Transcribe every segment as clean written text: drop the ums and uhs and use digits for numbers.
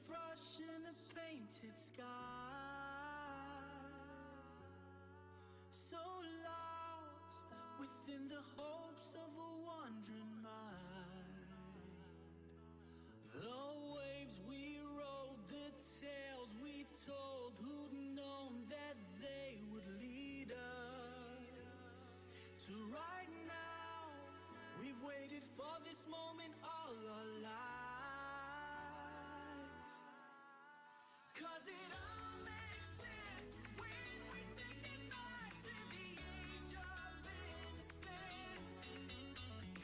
paintbrush in a painted sky, so lost within the hopes of a wandering mind. The waves we rode, the tales we told, who'd known that they would lead us to right now. We've waited for this moment all our lives, 'cause it all makes sense when we take it back to the age of innocence.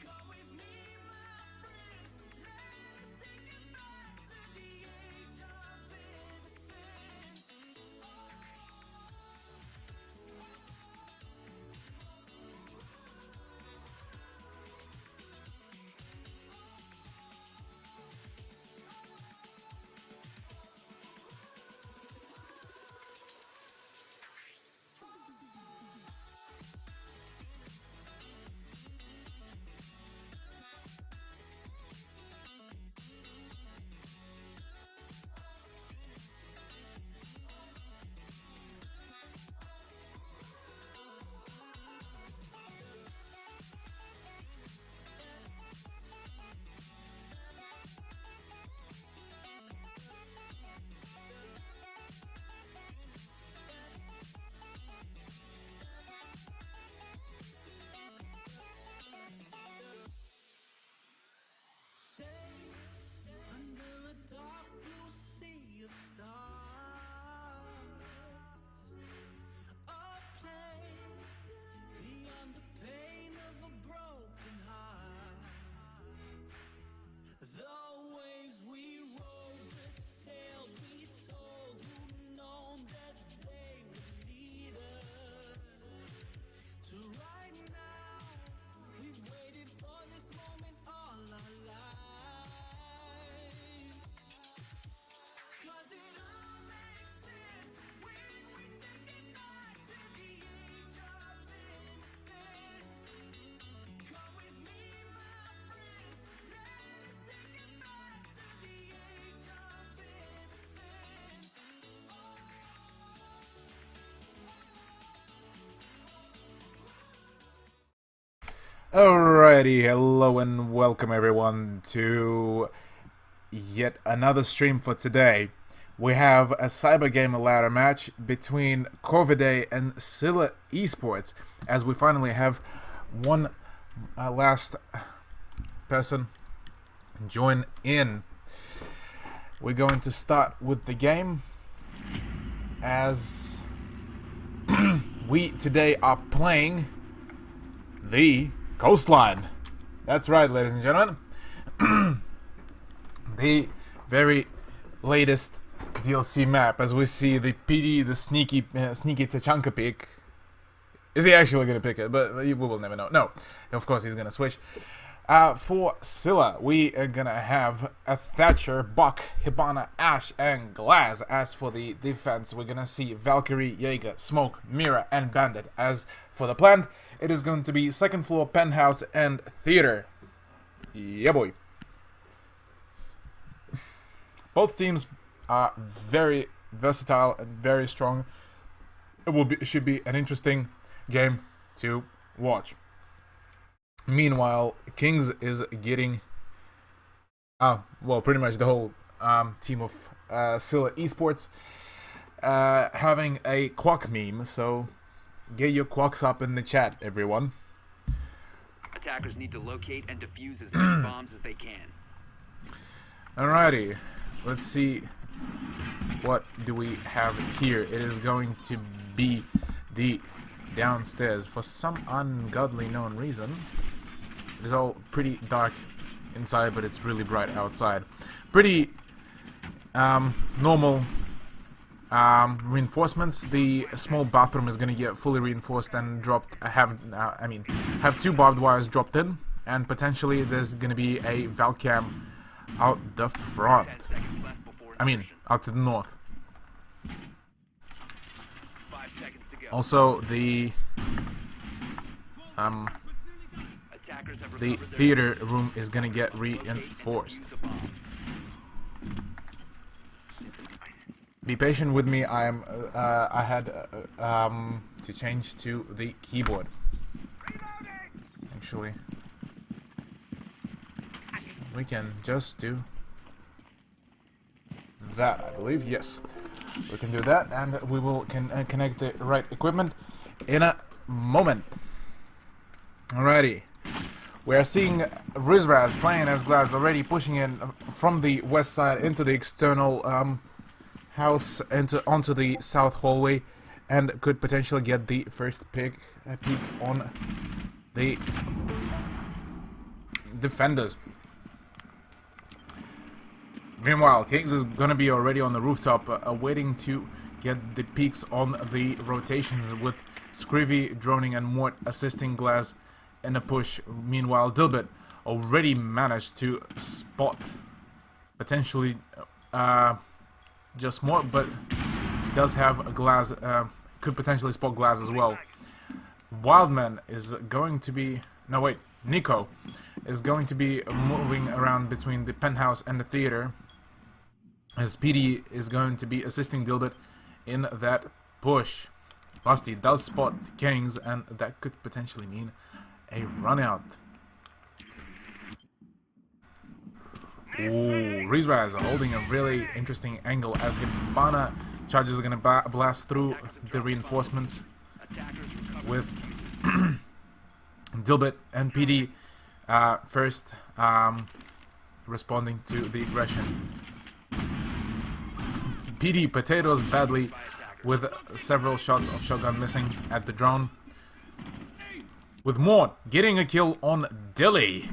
Come with me, my friends, let's take it back to the age of innocence. Under a dark blue sea of stars, a place beyond the pain of a broken heart. The waves we rode, the tales we told, who'd known that they would lead us to right now. We've waited for this moment all our lives, 'cause it all makes sense when we take it back to the age of innocence. Come with me, my friends, let's take it back to the age of innocence. Alrighty, hello and welcome everyone to yet another stream for today. We have a Cybergamer ladder match between Corvidae and Scylla eSports, as we finally have one last person join in. We're going to start with the game, as we today are playing the Coastline. That's right, ladies and gentlemen. The very latest DLC map, as we see the PD, the sneaky Tachanka pick. Is he actually going to pick it? But we will never know. No, of course he's going to switch. For Scylla, we are going to have a Thatcher, Buck, Hibana, Ash, and Glass. As for the defense, we're going to see Valkyrie, Jaeger, Smoke, Mira, and Bandit. As for the plan, it is going to be second floor, penthouse, and theater. Yeah, boy. Both teams are very versatile and very strong. It should be an interesting game to watch. Meanwhile, Kings is getting pretty much the whole team of Scylla eSports having a quack meme, so get your quacks up in the chat, everyone. Attackers need to locate and defuse as many bombs as they can. Alrighty, let's see what do we have here. It is going to be the downstairs. For some ungodly known reason, it is all pretty dark inside, but it's really bright outside. Pretty normal reinforcements. The small bathroom is gonna get fully reinforced and dropped. Have two barbed wires dropped in, and potentially there's gonna be a Valcam out the front. Out to the north. 5 seconds to go. Also, the theater room is gonna get reinforced. Be patient with me. I had to change to the keyboard. Actually, we can just do that, I believe. Yes, we can do that, and we will connect the right equipment in a moment. Alrighty. We are seeing Rizraz playing as Glass, already pushing in from the west side into the external house onto the south hallway, and could potentially get the first peek on the defenders. Meanwhile, Kings is gonna be already on the rooftop, waiting to get the peaks on the rotations, with Scrivy droning and Mort assisting Glass in a push. Meanwhile, Dilbert already managed to spot potentially just Mort, but does have a Glass, could potentially spot Glass as well. Wildman is going to be, no wait, Nico is going to be moving around between the penthouse and the theater, as PD is going to be assisting Dilbert in that push. Lusty does spot Kings, and that could potentially mean a run out. Ooh, Rizraz holding a really interesting angle as Hibana charges are going to blast through the reinforcements, with Dilbert and PD first responding to the aggression. PD potatoes badly, with several shots of shotgun missing at the drone, with Mort getting a kill on Dilly,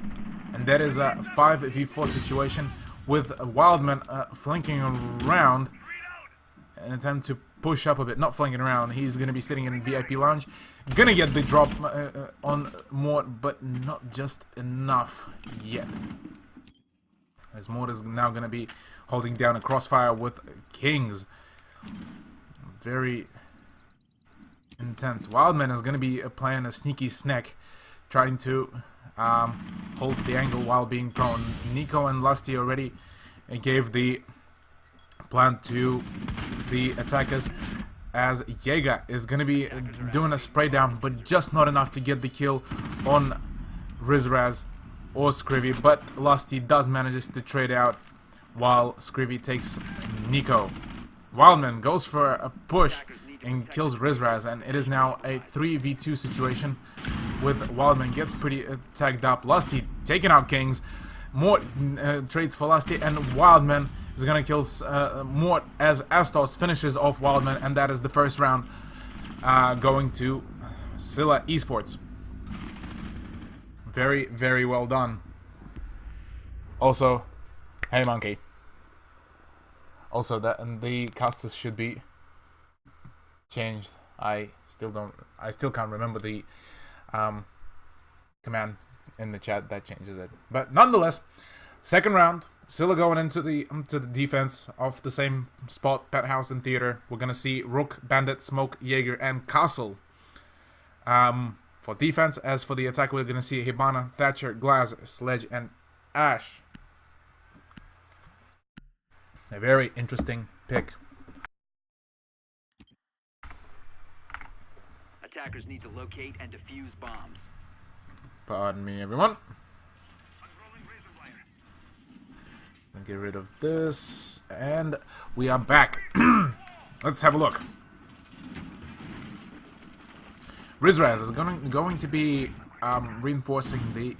and that is a 5v4 situation, with Wildman flanking around in an attempt to push up a bit. Not flanking around, he's going to be sitting in VIP lounge, gonna get the drop on Mort, but not just enough yet, as Mort is now going to be holding down a crossfire with Kings. Very intense. Wildman is going to be playing a sneaky snack, trying to hold the angle while being prone. Nico and Lusty already gave the plan to the attackers, as Jaeger is going to be doing a spray down, but just not enough to get the kill on Rizraz or Scrivy, but Lusty does manage to trade out while Scrivy takes Nico. Wildman goes for a push and kills Rizraz, and it is now a 3v2 situation, with Wildman gets pretty tagged up. Lusty taking out Kings. Mort trades for Lusty, and Wildman is gonna kill Mort as Astos finishes off Wildman, and that is the first round going to Scylla eSports. Very, very well done. Also, hey monkey. Also, that and the casters should be changed. I still can't remember the command in the chat that changes it. But nonetheless, second round, Scylla going into the defense of the same spot, penthouse and theater. We're gonna see Rook, Bandit, Smoke, Jaeger, and Castle. For defense, as for the attack, we're gonna see Hibana, Thatcher, Glass, Sledge, and Ash. A very interesting pick. Attackers need to locate and defuse bombs. Pardon me, everyone. I'll get rid of this, and we are back. Let's have a look. Rizraz is going to be reinforcing the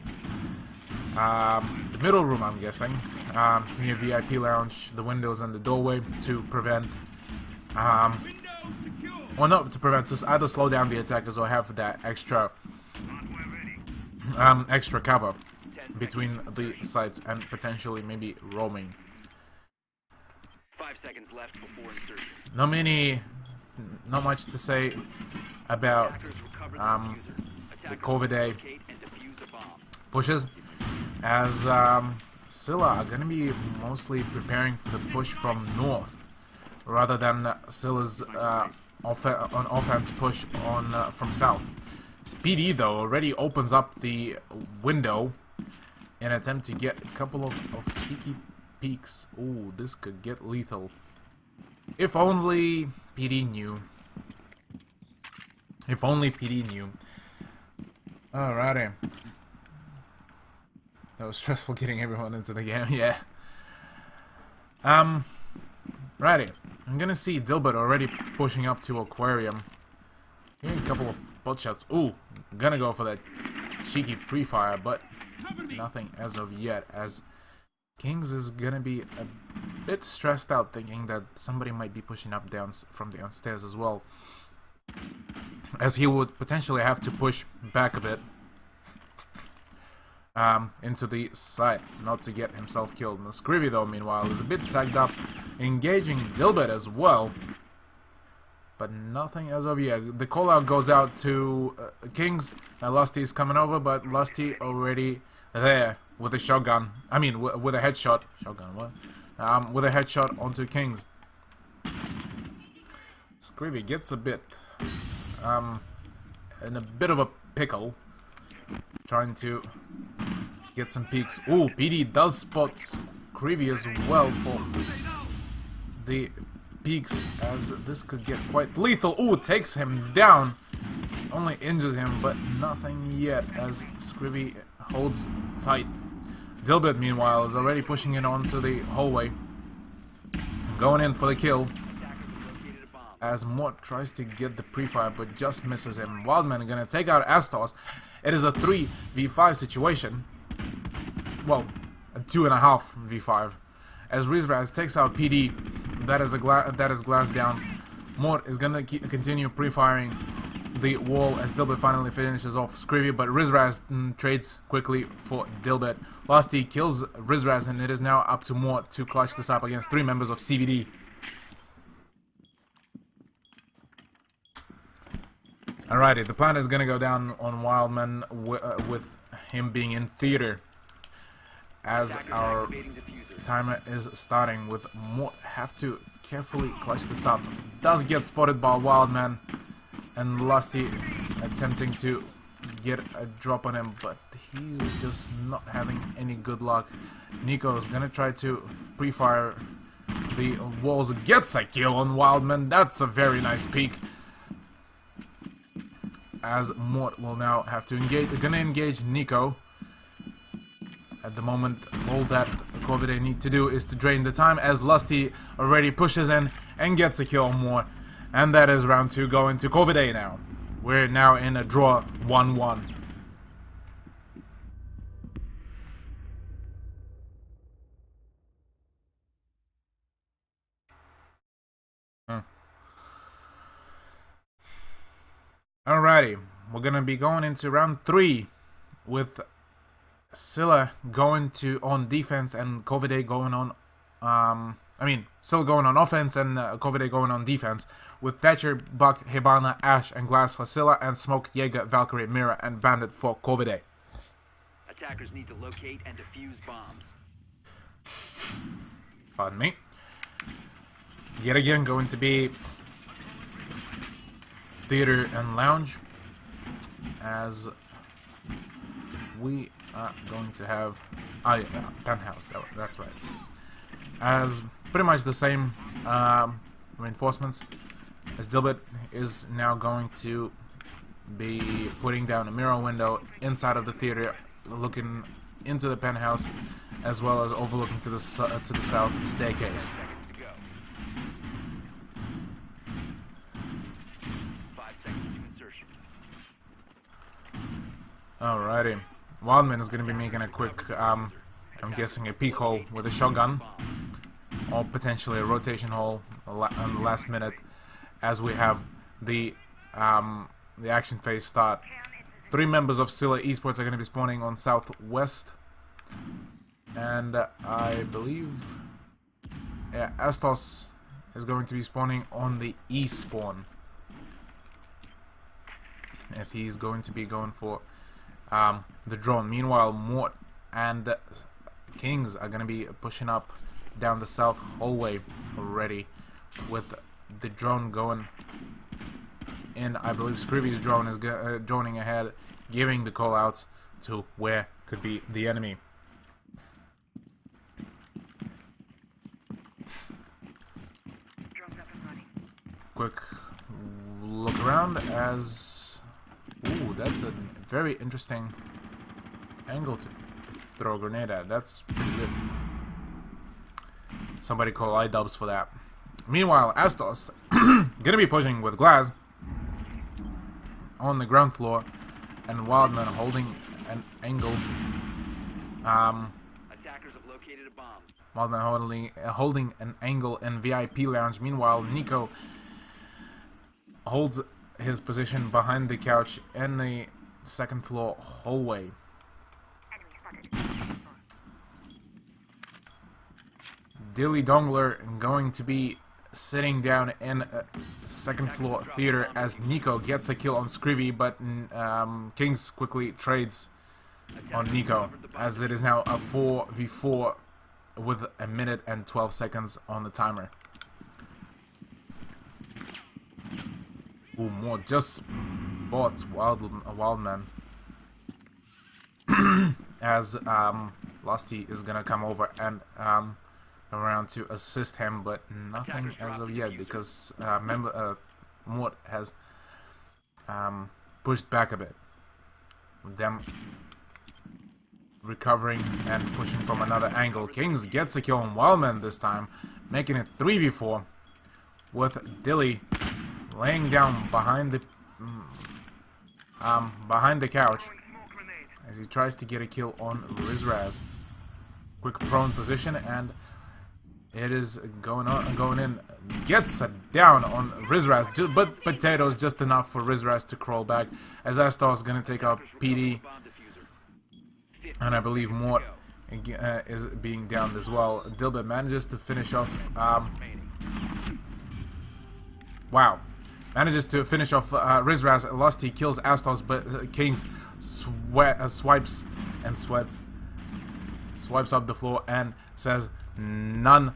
middle room, I'm guessing, near VIP lounge, the windows and the doorway, to prevent, well, not to prevent, to either slow down the attackers or have that extra cover between the sites, and potentially maybe roaming. 5 seconds left before insertion. Not much to say about the Corvidae pushes, as Scylla are going to be mostly preparing for the push from north, rather than Scylla's on offense push on from south. PD, though, already opens up the window in an attempt to get a couple of cheeky peeks. Ooh, this could get lethal. If only PD knew. If only PD knew. Alrighty. That was stressful getting everyone into the game, yeah. Righty. I'm gonna see Dilbert already pushing up to Aquarium. Getting a couple of butt shots. Ooh, gonna go for that cheeky pre-fire, but nothing as of yet, as Kings is gonna be a bit stressed out, thinking that somebody might be pushing up down from the downstairs as well, as he would potentially have to push back a bit into the side, not to get himself killed. And Scrivy, though, meanwhile, is a bit tagged up, engaging Dilbert as well, but nothing as of yet. The call out goes out to Kings, and Lusty's coming over, but Lusty already there with a shotgun. I mean, with a headshot. Shotgun, what? With a headshot onto Kings. Scrivy gets a bit in a bit of a pickle, trying to get some peeks. Ooh, PD does spot Scrivy as well for the peeks, as this could get quite lethal. Ooh, takes him down. Only injures him, but nothing yet, as Scrivy holds tight. Dilbert, meanwhile, is already pushing it onto the hallway, going in for the kill, as Mort tries to get the pre-fire, but just misses him. Wildman gonna take out Astos. It is a 3v5 situation. Well, a 2.5v5. As Rizraz takes out PD, that is glass down. Mort is gonna continue pre-firing the wall as Dilbert finally finishes off Scrivy, but Rizraz trades quickly for Dilbert. Lusty kills Rizraz, and it is now up to Mort to clutch this up against 3 members of CVD. Alrighty, the plan is gonna go down on Wildman with him being in theater, as our timer is starting with Mort. Have to carefully clutch this up. Does get spotted by Wildman, and Lusty attempting to get a drop on him, but he's just not having any good luck. Nico's gonna try to pre-fire the walls. Gets a kill on Wildman. That's a very nice peek, as Mort will now have to engage. They're gonna engage Nico. At the moment, all that Corvidae need to do is to drain the time, as Lusty already pushes in and gets a kill on Mort. And that is round 2 going to Corvidae now. We're now in a draw 1-1. Alrighty, we're gonna be going into round 3 with Scylla going on defense and Corvidae going on Scylla going on offense and Corvidae going on defense, with Thatcher, Buck, Hibana, Ash, and Glass for Scylla, and Smoke, Jaeger, Valkyrie, Mira, and Bandit for Corvidae. Attackers need to locate and defuse bombs. Pardon me. Yet again, going to be theater and lounge, as we are going to have penthouse. That's right. As pretty much the same reinforcements, as Dilbert is now going to be putting down a mirror window inside of the theater, looking into the penthouse, as well as overlooking to the south staircase. 5 seconds to insertion. Alrighty, Wildman is going to be making a quick, I'm guessing a peek hole with a shotgun, or potentially a rotation hole on the last minute, as we have the action phase start. 3 members of Scylla eSports are going to be spawning on southwest, and I believe, yeah, Astos is going to be spawning on the east spawn, as he's going to be going for the drone. Meanwhile, Mort and Kings are going to be pushing up down the south hallway already, with the drone going in. I believe Scrivy's drone is droning ahead, giving the call outs to where could be the enemy. quick look around as... Ooh, that's a very interesting angle to throw a grenade at. That's pretty good. Somebody call iDubbbz for that. Meanwhile, Astos gonna be pushing with Glass on the ground floor, and Wildman holding an angle. Attackers have located a bomb. Wildman holding an angle in VIP lounge. Meanwhile, Nico holds his position behind the couch in the second floor hallway. Dilly Dongler going to be sitting down in a second floor theater as Nico gets a kill on Scrivy, but Kings quickly trades on Nico as it is now a 4v4 with a minute and 12 seconds on the timer. Ooh, more just bots, Wildman. As Lusty is gonna come over and around to assist him, but nothing as of yet because Mort has pushed back a bit. With them recovering and pushing from another angle. Kings gets a kill on Wildman this time, making it 3v4 with Dilly laying down behind the couch as he tries to get a kill on Rizraz. Quick prone position, and it is going in. Gets a down on Rizraz, but Potatoes just enough for Rizraz to crawl back as Astos is going to take out PD. And I believe Mort is being downed as well. Dilbert manages to finish off... wow. Manages to finish off Rizraz. Lusty kills Astos, but Kings swipes and sweats. Swipes up the floor and says, "None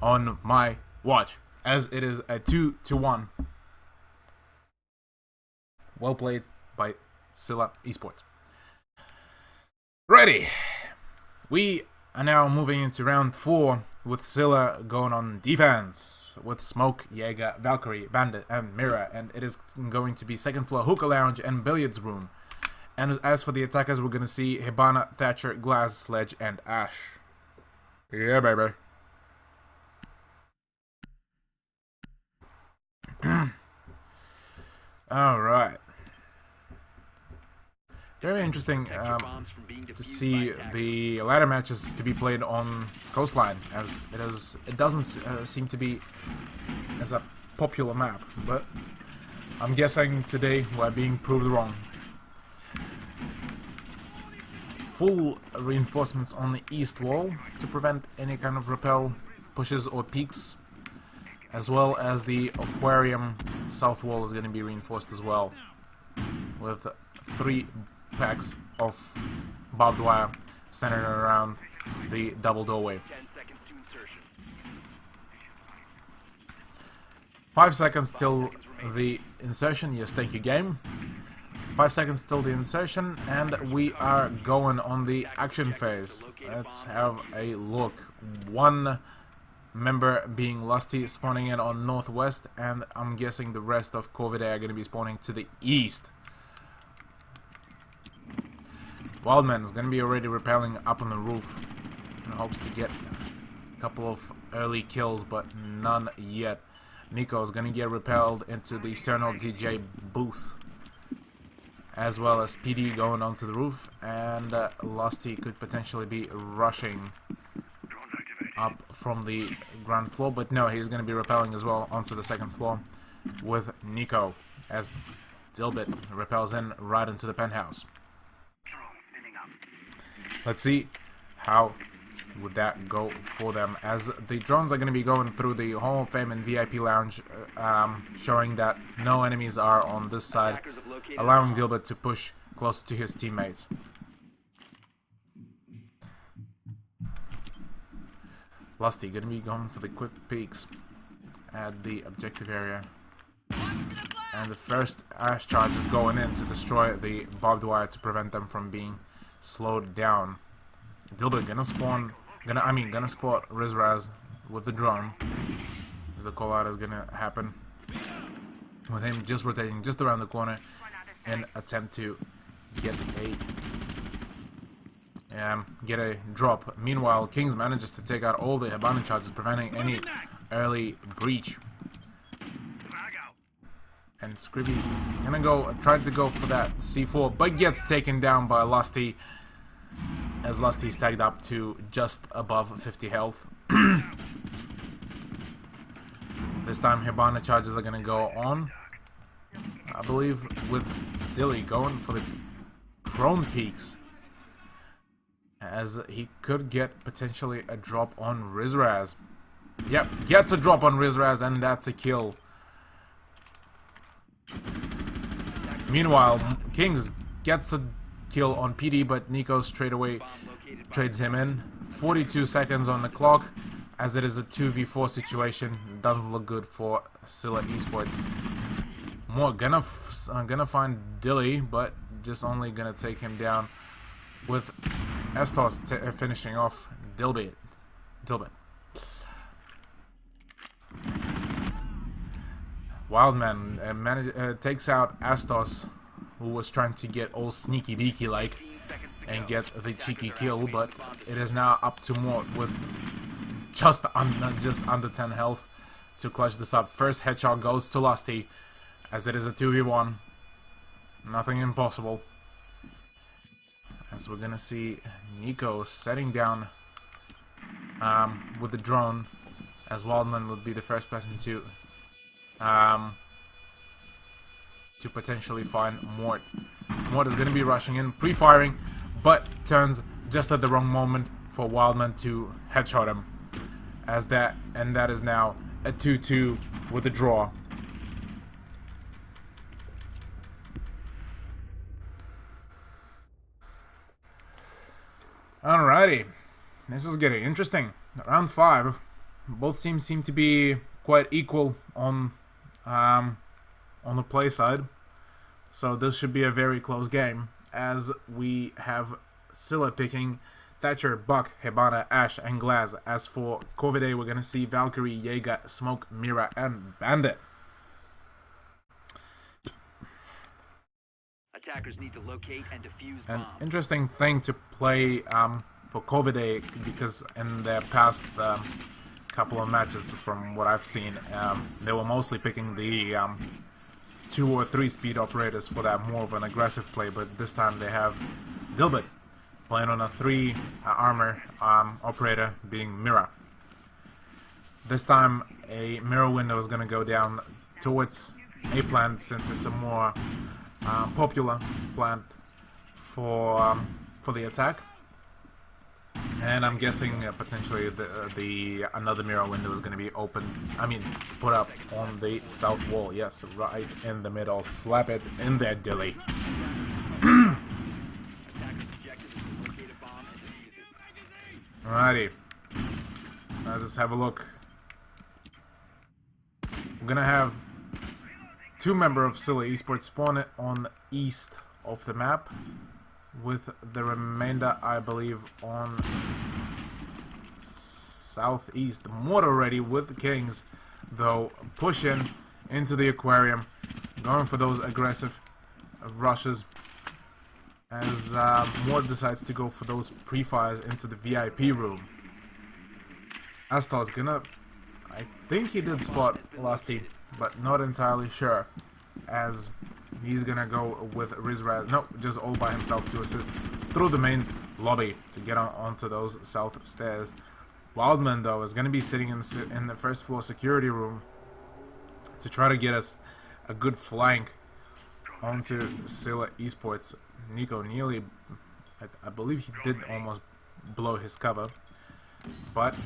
on my watch." As it is a 2-1. Well played by Scylla eSports. Ready. We are now moving into round 4 with Scylla going on defense with Smoke, Jaeger, Valkyrie, Bandit, and Mira, and it is going to be second floor hookah lounge and billiards room. And as for the attackers, we're going to see Hibana, Thatcher, Glass, Sledge, and Ash. Yeah, baby. Alright. Very interesting to see the ladder matches to be played on Coastline, as it doesn't seem to be as a popular map, but I'm guessing today we're being proved wrong. Full reinforcements on the east wall to prevent any kind of rappel pushes or peaks, as well as the aquarium south wall is going to be reinforced as well, with 3 packs of barbed wire centered around the double doorway. 5 seconds till the insertion. Yes, thank you, game. 5 seconds till the insertion, and we are going on the action phase. Let's have a look. One member being Lusty, spawning in on northwest, and I'm guessing the rest of Corvidae are going to be spawning to the east. Wildman is going to be already rappelling up on the roof in hopes to get a couple of early kills, but none yet. Nico is going to get repelled into the external DJ booth, as well as PD going onto the roof, and Lusty could potentially be rushing up from the ground floor, but no, he's going to be rappelling as well onto the second floor with Nico, as Dilbert rappels in right into the penthouse. Let's see how would that go for them, as the drones are going to be going through the Hall of Fame and VIP lounge, showing that no enemies are on this side, allowing Dilbert to push closer to his teammates. Lusty going to be going for the quick peeks at the objective area, and the first Ash charge is going in to destroy the barbed wire to prevent them from being slowed down. Dilbert gonna spot Rizraz with the drone. The call out is gonna happen. with him just rotating just around the corner in attempt to get a drop. Meanwhile, Kings manages to take out all the Hibana charges, preventing any early breach. And Scribby gonna try to go for that C4, but gets taken down by Lusty, as Lusty stacked up to just above 50 health. This time Hibana charges are gonna go on, I believe, with Dilly going for the prone peaks, as he could get potentially a drop on Rizraz. Yep, gets a drop on Rizraz, and that's a kill. Meanwhile, Kings gets a kill on PD, but Nico straight away trades him in. 42 seconds on the clock, as it is a 2v4 situation. Doesn't look good for Scylla eSports. More gonna find Dilly, but just only gonna take him down, with Estos finishing off Dilbit. Wildman takes out Astos, who was trying to get all sneaky beaky like and get the cheeky kill, but it is now up to Mort with just under 10 health to clutch this up. First headshot goes to Lusty, as it is a 2v1. Nothing impossible. As we're gonna see Nico setting down with the drone, as Wildman would be the first person to potentially find Mort. Mort is going to be rushing in, pre-firing, but turns just at the wrong moment for Wildman to headshot him. And that is now a 2-2 with a draw. Alrighty, this is getting interesting. Round 5, both teams seem to be quite equal on the play side, so this should be a very close game, as we have Scylla picking Thatcher, Buck, Hibana, Ash, and Glaz. As for Corvidae, we're gonna see Valkyrie, Jaeger, Smoke, Mira, and Bandit. Attackers need to locate and defuse An bombs. interesting thing to play for Corvidae, because in their past couple of matches, from what I've seen, they were mostly picking the 2 or 3 speed operators for that more of an aggressive play, but this time they have Dilbert playing on a 3 armor operator, being Mira. This time a mirror window is going to go down towards A plant, since it's a more popular plant for the attack. And I'm guessing potentially the another mirror window is going to be open. I mean, put up on the south wall. Yes, right in the middle. Slap it in there, Dilly. Alrighty. Let's have a look. We're gonna have 2 members of Scylla eSports spawn on east of the map, with the remainder, I believe, on southeast. Mort already with the Kings, though, pushing into the aquarium, going for those aggressive rushes, as Mort decides to go for those pre-fires into the VIP room. Astor's gonna... I think he did spot Lusty, but not entirely sure, as he's gonna go with Rizraz, no, just all by himself to assist through the main lobby to get onto those south stairs. Wildman, though, is gonna be sitting in the first floor security room to try to get us a good flank onto Scylla eSports. Nico nearly, I believe he did almost blow his cover, but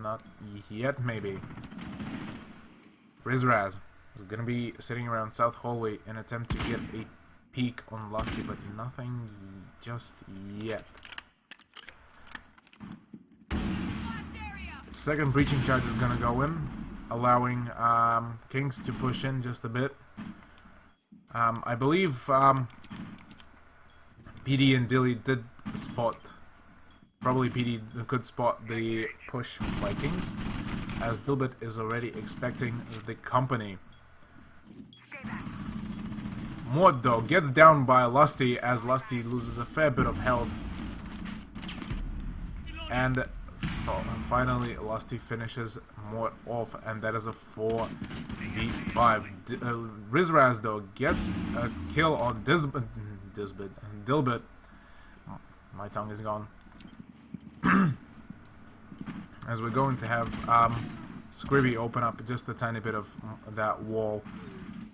not yet, maybe. Rizraz is going to be sitting around South Hallway in an attempt to get a peek on Lusty, but nothing just yet. Second breaching charge is going to go in, allowing Kings to push in just a bit. I believe PD and Dilly did spot, probably PD could spot the push by Kings, as Dilbert is already expecting the company Mort though gets down by Lusty as Lusty loses a fair bit of health. And finally Lusty finishes Mort off, and that is a 4v5. Rizraz though gets a kill on Dilbit. My tongue is gone. As we're going to have Scribby open up just a tiny bit of that wall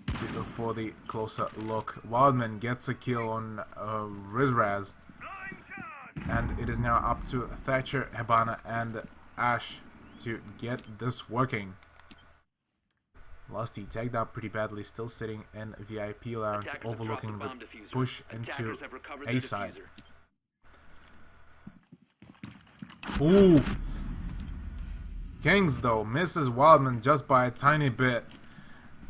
for the closer look. Wildman gets a kill on Rizraz, and it is now up to Thatcher, Hibana, and Ash to get this working. Lusty tagged out pretty badly, still sitting in VIP lounge, overlooking the push into A side. Ooh! Kings though misses Wildman just by a tiny bit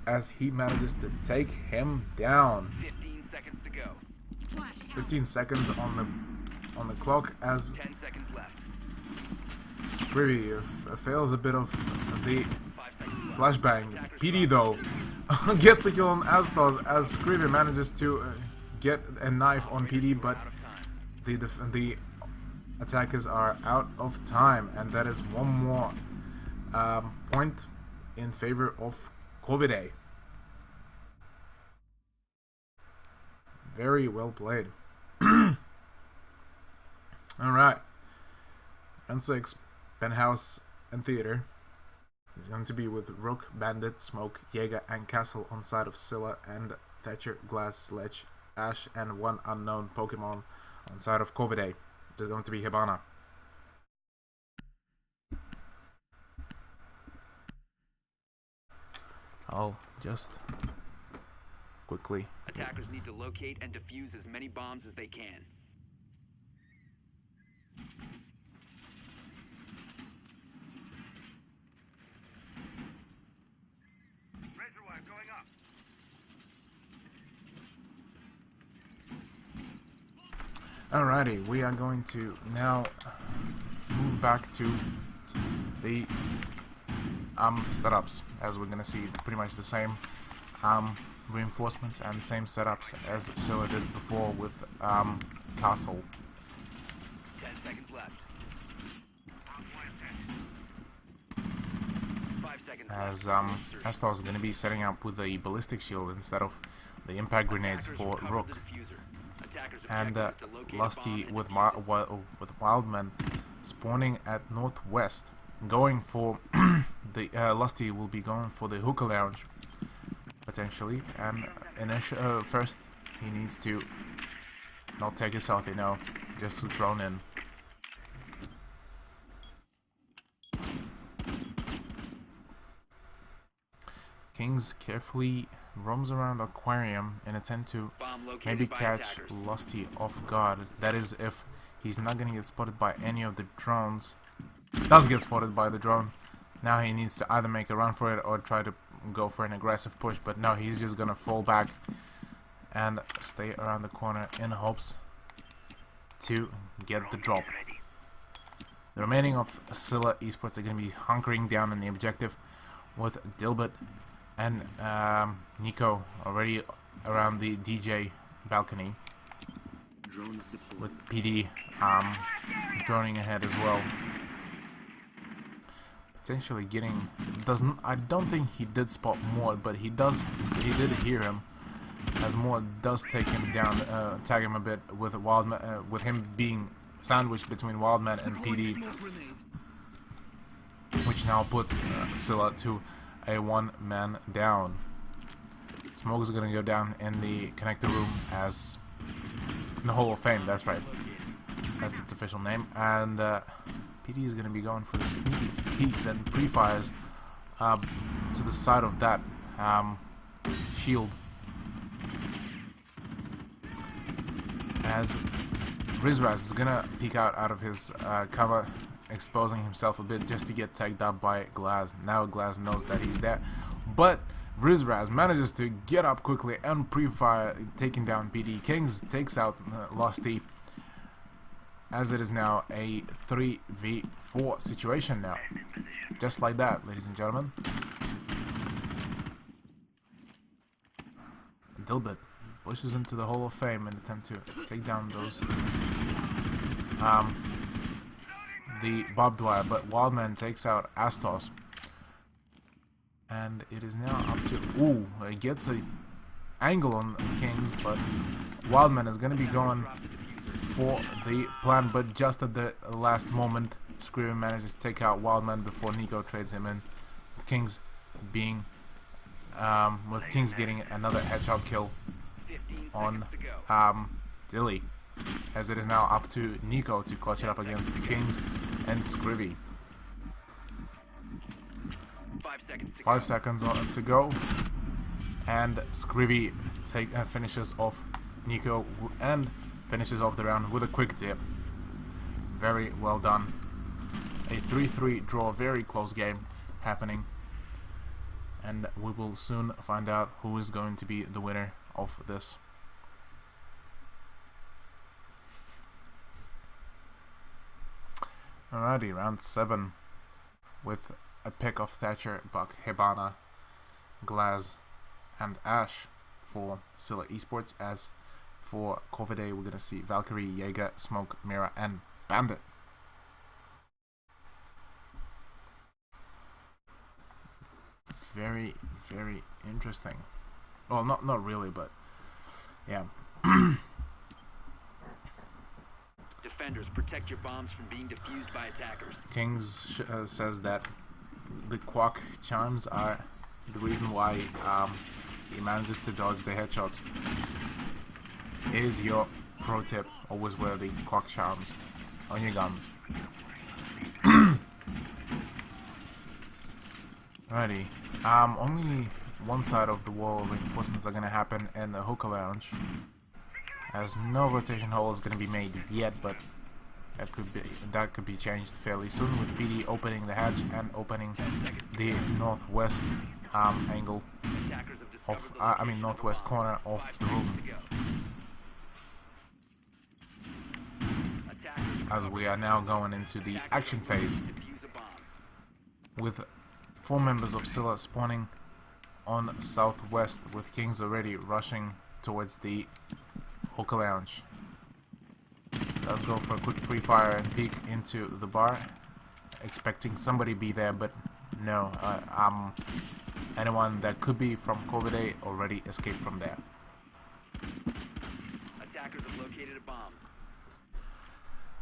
as he manages to take him down. 15 seconds to go. 15 seconds on the clock as 10 seconds left. Scrivy fails a bit of the 5 seconds left. flashbang. PD though gets a kill on Astos as Scrivy manages to get a knife on PD, but the attackers are out of time, and that is one more point in favor of Corvidae. Very well played. Alright. Round 6, Penthouse and Theater. It's going to be with Rook, Bandit, Smoke, Jaeger, and Castle on side of Scylla and Thatcher, Glass, Sledge, Ash, and one unknown Pokemon on side of Corvidae. There's going to be Hibana. I'll just quickly. Attackers need to locate and defuse as many bombs as they can. Reservoir going up. Alrighty, we are going to now move back to the setups, as we're gonna see pretty much the same reinforcements and the same setups as Scylla did before with Castle. 10 seconds left. 5 seconds As left. Astos is gonna be setting up with a ballistic shield instead of the impact grenades for Attackers recovered Rook, the diffuser. Attackers and objective is to locate a Lusty bomb with and Wildman spawning at northwest, going for the Lusty will be going for the hookah lounge potentially, and first he needs to not take a selfie, no, just to drone in. Kings carefully roams around aquarium in attempt to bomb located maybe by catch attackers. Lusty off guard. That is, if he's not gonna get spotted by any of the drones. Does get spotted by the drone. Now he needs to either make a run for it or try to go for an aggressive push, but no, he's just gonna fall back and stay around the corner in hopes to get the drop. The remaining of Scylla eSports are gonna be hunkering down in the objective with Dilbert and Nico already around the DJ balcony, with PD droning ahead as well. Potentially getting I don't think he did spot Mort, but he did hear him, as Mort does take him down, tag him a bit with Wildman, with him being sandwiched between Wildman and PD, which now puts Scylla to a one-man down. Smoke is gonna go down in the connector room as in the Hall of Fame. That's right. That's its official name. And PD is gonna be going for the sneaky peeks and pre-fires to the side of that shield, as Rizraz is gonna peek out of his cover, exposing himself a bit just to get tagged up by Glass. Now Glass knows that he's there, but Rizraz manages to get up quickly and pre-fire, taking down PD. Kings takes out Lusty, as it is now a 3v4 situation now. Just like that, ladies and gentlemen. Dilbert pushes into the Hall of Fame in an attempt to take down those the barbed wire, but Wildman takes out Astos. And it is now up to... Ooh, it gets a angle on Kings, but Wildman is going to be going for the plan, but just at the last moment, Screamer manages to take out Wildman before Nico trades him in. With Kings being... with Kings getting another headshot kill 15 on seconds to go. Dilly, as it is now up to Nico to clutch it up against the Kings and Scrivy. 5 seconds to 5 go. seconds to go, and Scrivy finishes off Nico and finishes off the round with a quick dip. Very well done. A 3-3 draw, very close game happening, and we will soon find out who is going to be the winner of this. Alrighty, round 7 with a pick of Thatcher, Buck, Hibana, Glaz, and Ash for Scylla eSports. As for Corvidae, we're gonna see Valkyrie, Jaeger, Smoke, Mira, and Bandit. Very, very interesting. Well, not really, but yeah. Defenders, protect your bombs from being defused by attackers. Kings says that the Quack charms are the reason why he manages to dodge the headshots. Is your pro tip: always wear the Quack charms on your guns. Alrighty. Only one side of the wall reinforcements are gonna happen in the hookah lounge, as no rotation hole is gonna be made yet, but that could be changed fairly soon, with PD opening the hatch and opening the northwest angle Attackers have of discovered the location northwest of a bomb. corner of 5 the room, seconds to go. Attackers as we are now going into the action phase, defuse a bomb. with 4 members of Scylla spawning on southwest, with Kings already rushing towards the hookah lounge. Let's go for a quick pre-fire and peek into the bar, expecting somebody be there, but no. Anyone that could be from Corvidae already escaped from there. Attackers have located a bomb.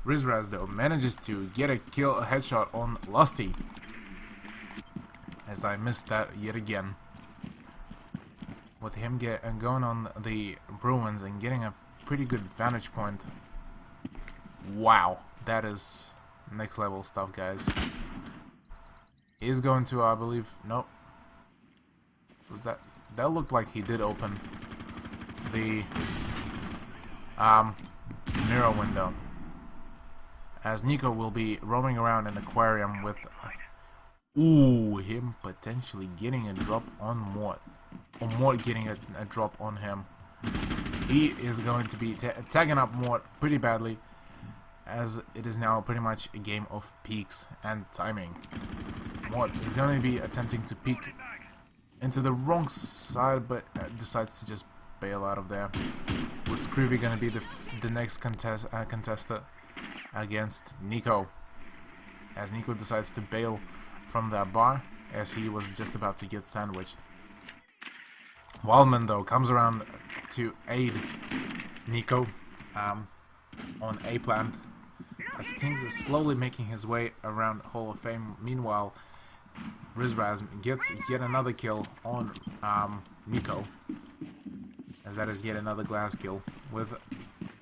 Rizraz though manages to get a headshot on Lusty, as I missed that yet again. With him going on the ruins and getting a pretty good vantage point. Wow, that is next level stuff, guys. He's going to, I believe, nope. Was that looked like he did open the mirror window, as Nico will be roaming around an aquarium with him potentially getting a drop on Mort, or Mort getting a drop on him. He is going to be tagging up Mort pretty badly, as it is now pretty much a game of peaks and timing. Mort is going to be attempting to peek into the wrong side, but decides to just bail out of there. With Screevy going to be the next contestant against Nico, as Nico decides to bail from that bar, as he was just about to get sandwiched. Wildman though comes around to aid Nico on A plant, as Kings is slowly making his way around Hall of Fame. Meanwhile, Rizraz gets yet another kill on Nico, as that is yet another glass kill, with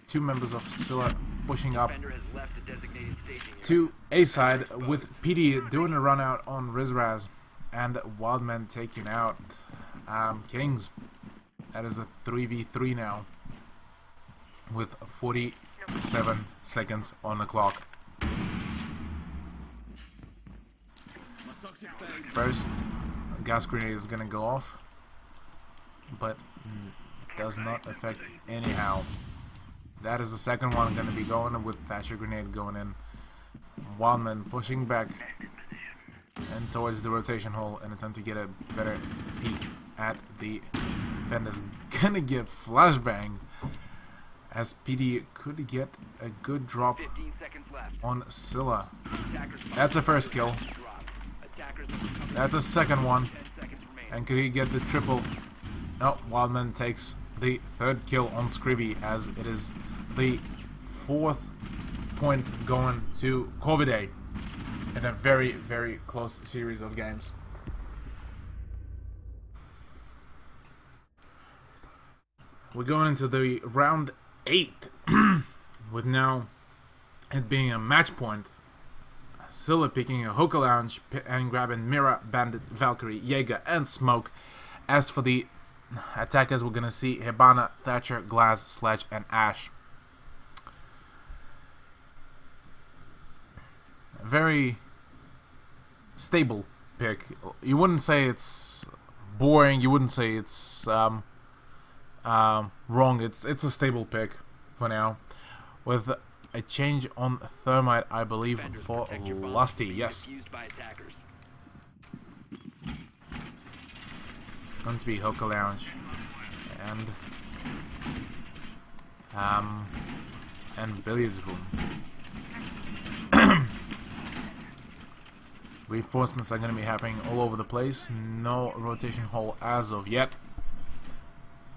2 members of Scylla pushing up Defender has left a designated staging area. to A side, with PD doing a run out on Rizraz, and Wildman taking out Kings. That is a 3v3 now, with 47 seconds on the clock. First gas grenade is gonna go off, but does not affect anyhow. That is the second one gonna be going, with Thatcher grenade going in. Wildman pushing back and towards the rotation hole in an attempt to get a better peek at the and is gonna get flashbang as PD could get a good drop 15 seconds left. on Scylla. Attackers That's a first kill. drop. Attackers have recovered That's a second one. 10 seconds remaining. And could he get the triple? No, Wildman takes the third kill on Scrivy as it is the 4th point going to Corvidae in a very, very close series of games. We're going into the round 8 with now it being a match point. Scylla picking a Hookah Lounge and grabbing Mira, Bandit, Valkyrie, Jaeger, and Smoke. As for the attackers, we're gonna see Hibana, Thatcher, Glass, Sledge, and Ash. Very stable pick. You wouldn't say it's boring. You wouldn't say it's wrong. It's a stable pick for now, with a change on Thermite, I believe, Defenders for protect your bombs Lusty. from being Yes, defused by attackers. it's going to be Hookah Lounge and Billiards Room. Reinforcements are going to be happening all over the place. No rotation hole as of yet.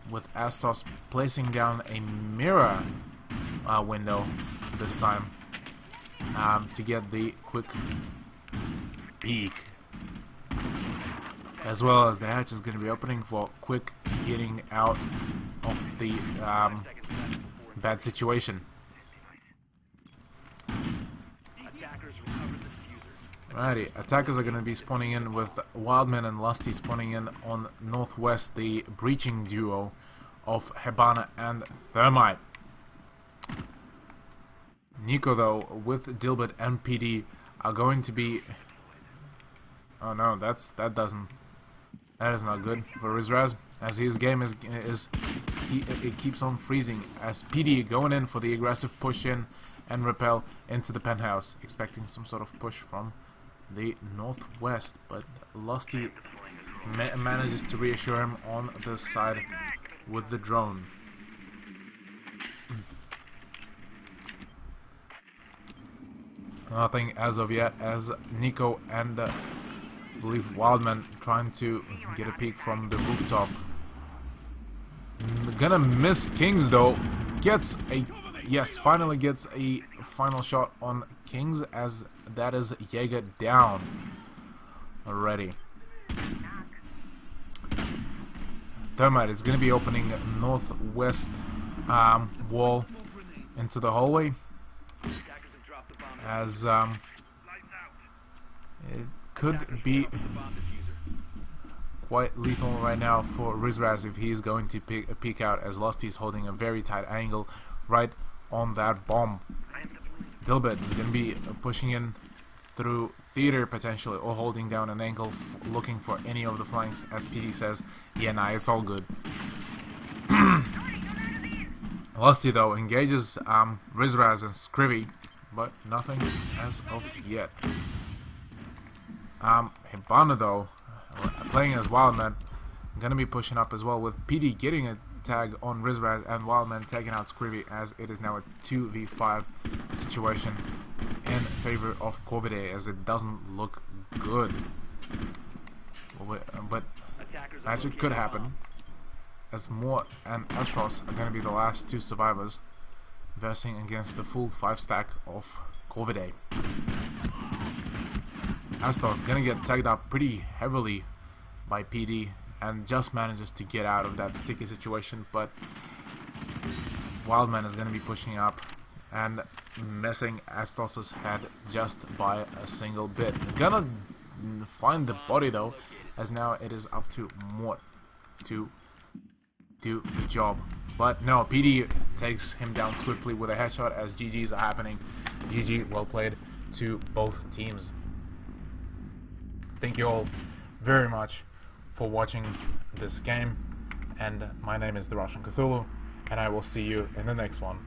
With Astos placing down a mirror window this time to get the quick peek. As well as the hatch is going to be opening for quick getting out of the bad situation. Attackers recovered the diffuser. Alrighty, attackers are going to be spawning in with Wildman and Lusty spawning in on northwest, the breaching duo of Hibana and Thermite. Nico, though, with Dilbert and PD are going to be... Oh no, that is not good for Rizraz, as his game it keeps on freezing, as PD going in for the aggressive push in and repel into the penthouse, expecting some sort of push from the northwest, but Lusty manages to reassure him on the side with the drone. Nothing as of yet, as Nico and I believe Wildman trying to get a peek from the rooftop. Gonna miss Kings though. Gets a... Yes, finally gets a final shot on Kings, as that is Jaeger down already. Thermite is going to be opening northwest wall into the hallway, Attackers have dropped the bomb. as it could be The bomb diffuser. quite lethal right now for Rizraz if he's going to peek out, as Lusty's holding a very tight angle right on that bomb. Dilbert is going to be pushing in through theater potentially, or holding down an angle looking for any of the flanks, as PD says, yeah, nah, it's all good. Lusty though engages Rizraz and Scrivy, but nothing as of yet. Hibana though, playing as Wildman, gonna be pushing up as well, with PD getting a tag on Rizraz and Wildman taking out Scrivy, as it is now a 2v5 situation in favor of Corvidae, as it doesn't look good. But Attackers are magic locating could the happen, bomb. as Moore and Astros are going to be the last two survivors versing against the full 5-stack of Corvidae. Astros going to get tagged up pretty heavily by PD and just manages to get out of that sticky situation, but Wildman is going to be pushing up and missing Astos' head just by a single bit. Gonna find the body though, as now it is up to Mort to do the job. But no, PD takes him down swiftly with a headshot, as GG's are happening. GG, well played to both teams. Thank you all very much for watching this game, and my name is The Russian Cthulhu, and I will see you in the next one.